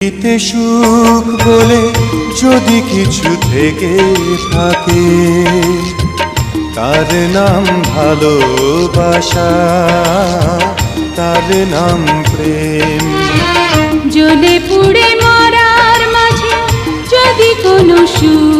এতে সুখ বলে যদি কিছু থেকে থাকে, তার নাম ভালোবাসা, তার নাম প্রেম। জ্বলে পুড়ে মরার মাঝে যদি কোনো সুখ